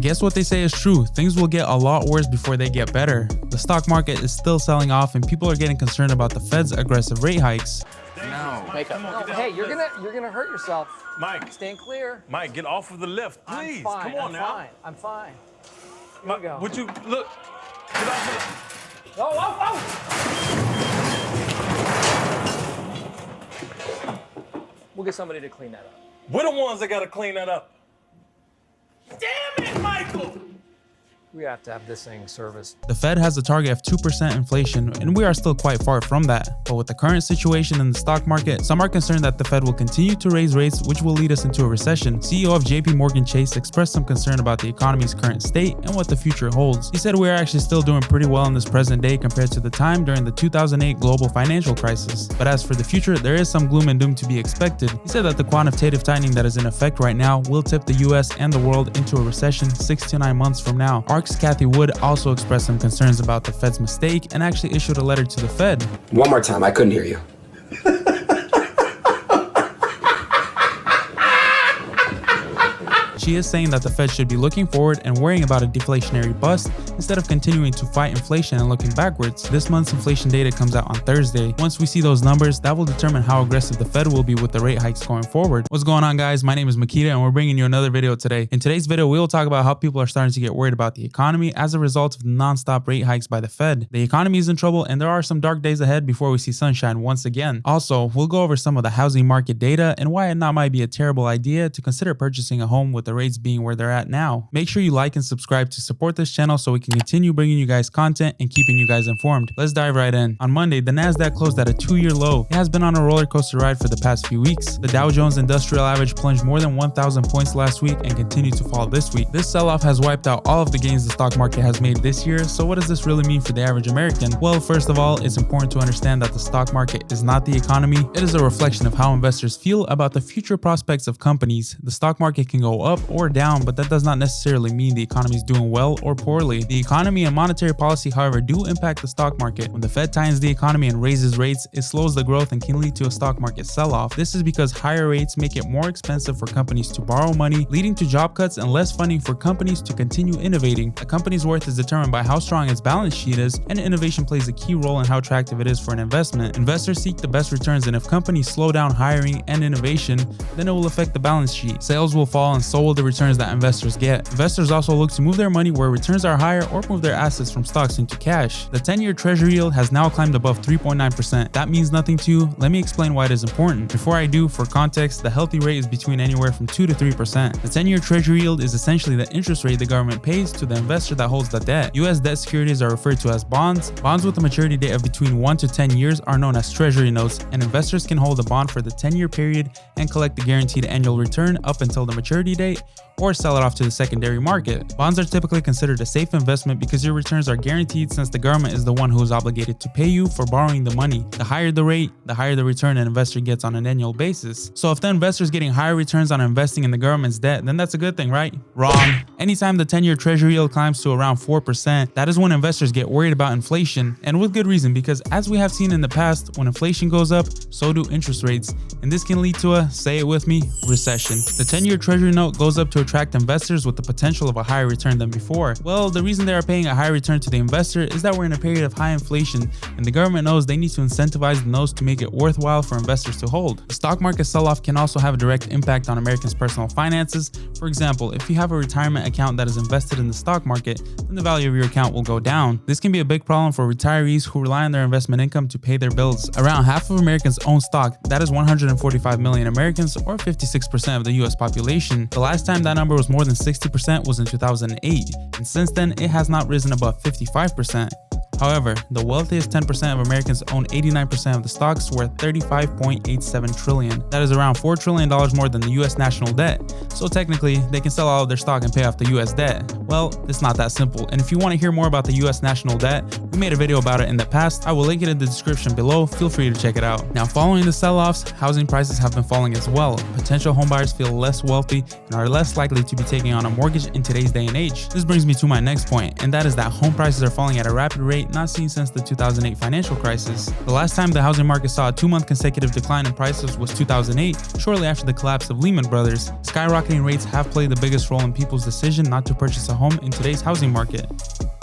guess what they say is true. Things will get a lot worse before they get better. The stock market is still selling off and people are getting concerned about the Fed's aggressive rate hikes. No. Hey, you're gonna hurt yourself. Mike. Stand clear. Mike, get off of the lift, please. I'm fine. Come on now. I'm fine. Here Mike, we go. would you look? Get off of Oh! We'll get somebody to clean that up. We're the ones that gotta clean that up. Damn it, Michael! We have to have this thing serviced. The Fed has a target of 2% inflation, and we are still quite far from that. But with the current situation in the stock market, some are concerned that the Fed will continue to raise rates, which will lead us into a recession. CEO of JP Morgan Chase expressed some concern about the economy's current state and what the future holds. He said we are actually still doing pretty well in this present day compared to the time during the 2008 global financial crisis. But as for the future, there is some gloom and doom to be expected. He said that the quantitative tightening that is in effect right now will tip the US and the world into a recession 6 to 9 months from now. Kathy Wood also expressed some concerns about the Fed's mistake and actually issued a letter to the Fed. One more time, I couldn't hear you. She is saying that the Fed should be looking forward and worrying about a deflationary bust instead of continuing to fight inflation and looking backwards. This month's inflation data comes out on Thursday. Once we see those numbers, that will determine how aggressive the Fed will be with the rate hikes going forward. What's going on, guys? My name is Makita and we're bringing you another video today. In today's video, we will talk about how people are starting to get worried about the economy as a result of the non-stop rate hikes by the Fed. The economy is in trouble and there are some dark days ahead before we see sunshine once again. Also, we'll go over some of the housing market data and why it not might be a terrible idea to consider purchasing a home with the rates being where they're at now. Make sure you like and subscribe to support this channel so we can continue bringing you guys content and keeping you guys informed. Let's dive right in. On Monday, the Nasdaq closed at a 2-year low. It has been on a roller coaster ride for the past few weeks. The Dow Jones Industrial Average plunged more than 1,000 points last week and continued to fall this week. This sell-off has wiped out all of the gains the stock market has made this year. So what does this really mean for the average American? Well, first of all, it's important to understand that the stock market is not the economy. It is a reflection of how investors feel about the future prospects of companies. The stock market can go up or down, but that does not necessarily mean the economy is doing well or poorly. The economy and monetary policy, however, do impact the stock market. When the Fed tightens the economy and raises rates, it slows the growth and can lead to a stock market sell-off. This is because higher rates make it more expensive for companies to borrow money, leading to job cuts and less funding for companies to continue innovating. A company's worth is determined by how strong its balance sheet is, and innovation plays a key role in how attractive it is for an investment. Investors seek the best returns, and if companies slow down hiring and innovation, then it will affect the balance sheet. Sales will fall and so will the returns that investors get. Investors also look to move their money where returns are higher or move their assets from stocks into cash. The 10-year treasury yield has now climbed above 3.9%. That means nothing to you. Let me explain why it is important. Before I do, for context, the healthy rate is between anywhere from 2 to 3%. The 10-year treasury yield is essentially the interest rate the government pays to the investor that holds the debt. US debt securities are referred to as bonds. Bonds with a maturity date of between 1 to 10 years are known as treasury notes, and investors can hold a bond for the 10-year period and collect the guaranteed annual return up until the maturity date, or sell it off to the secondary market. Bonds are typically considered a safe investment because your returns are guaranteed since the government is the one who is obligated to pay you for borrowing the money. The higher the rate, the higher the return an investor gets on an annual basis. So if the investor is getting higher returns on investing in the government's debt, then that's a good thing, right? Wrong. Anytime the 10-year treasury yield climbs to around 4%, that is when investors get worried about inflation, and with good reason, because as we have seen in the past, when inflation goes up, so do interest rates, and this can lead to a, say it with me, recession. The 10-year treasury note goes up to attract investors with the potential of a higher return than before. Well, the reason they are paying a higher return to the investor is that we're in a period of high inflation, and the government knows they need to incentivize the notes to make it worthwhile for investors to hold. The stock market sell-off can also have a direct impact on Americans' personal finances. For example, if you have a retirement account that is invested in the stock market, then the value of your account will go down. This can be a big problem for retirees who rely on their investment income to pay their bills. Around half of Americans own stock. That is 145 million Americans, or 56% of the US population. The last time that number was more than 60% was in 2008, and since then it has not risen above 55%. However, the wealthiest 10% of Americans own 89% of the stocks worth $35.87 trillion. That is around $4 trillion more than the US national debt. So technically, they can sell all of their stock and pay off the US debt. Well, it's not that simple. And if you want to hear more about the US national debt, we made a video about it in the past. I will link it in the description below. Feel free to check it out. Now, following the sell-offs, housing prices have been falling as well. Potential homebuyers feel less wealthy and are less likely to be taking on a mortgage in today's day and age. This brings me to my next point, and that is that home prices are falling at a rapid rate rate not seen since the 2008 financial crisis. The last time the housing market saw a 2-month consecutive decline in prices was 2008, shortly after the collapse of Lehman Brothers. Skyrocketing rates have played the biggest role in people's decision not to purchase a home in today's housing market.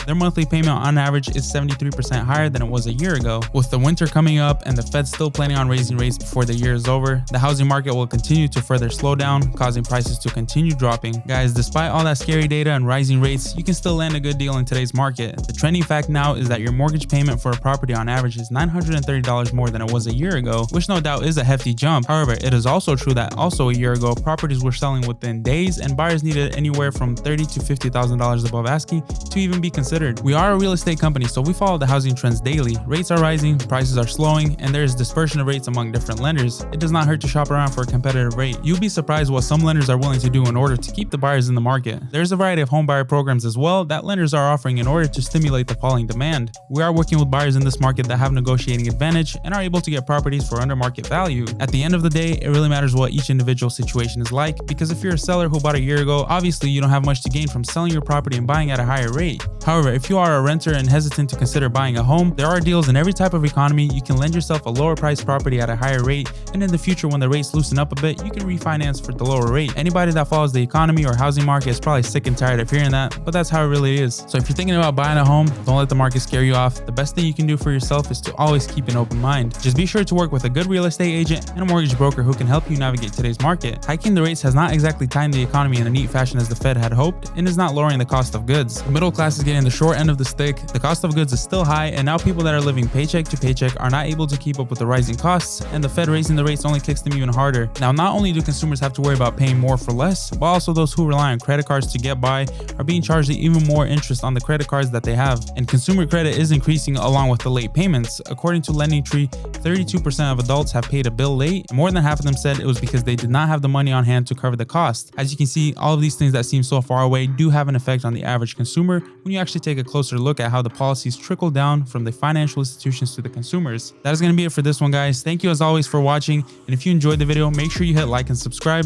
Their monthly payment on average is 73% higher than it was a year ago. With the winter coming up and the Fed still planning on raising rates before the year is over, the housing market will continue to further slow down, causing prices to continue dropping. Guys, despite all that scary data and rising rates, you can still land a good deal in today's market. The trending fact now is that your mortgage payment for a property on average is $930 more than it was a year ago, which no doubt is a hefty jump. However, it is also true that also a year ago, properties were selling within days and buyers needed anywhere from $30,000 to $50,000 above asking to even be considered. We are a real estate company, so we follow the housing trends daily. Rates are rising, prices are slowing, and there is dispersion of rates among different lenders. It does not hurt to shop around for a competitive rate. You'll be surprised what some lenders are willing to do in order to keep the buyers in the market. There's a variety of home buyer programs as well that lenders are offering in order to stimulate the falling demand. We are working with buyers in this market that have negotiating advantage and are able to get properties for under market value. At the end of the day, it really matters what each individual situation is like, because if you're a seller who bought a year ago, obviously you don't have much to gain from selling your property and buying at a higher rate. However, if you are a renter and hesitant to consider buying a home, there are deals in every type of economy. You can lend yourself a lower priced property at a higher rate, and in the future when the rates loosen up a bit, you can refinance for the lower rate. Anybody that follows the economy or housing market is probably sick and tired of hearing that, but that's how it really is. So if you're thinking about buying a home, don't let the market scare you off. The best thing you can do for yourself is to always keep an open mind. Just be sure to work with a good real estate agent and a mortgage broker who can help you navigate today's market. Hiking the rates has not exactly timed the economy in a neat fashion as the Fed had hoped, and is not lowering the cost of goods. The middle class is getting the short end of the stick. The cost of goods is still high, and now people that are living paycheck to paycheck are not able to keep up with the rising costs, and the Fed raising the rates only kicks them even harder. Now, not only do consumers have to worry about paying more for less, but also those who rely on credit cards to get by are being charged even more interest on the credit cards that they have. And consumer credit is increasing along with the late payments. According to LendingTree, 32% of adults have paid a bill late, and more than half of them said it was because they did not have the money on hand to cover the cost. As you can see, all of these things that seem so far away do have an effect on the average consumer when you actually take a closer look at how the policies trickle down from the financial institutions to the consumers. That is going to be it for this one, guys. Thank you as always for watching, and if you enjoyed the video, make sure you hit like and subscribe.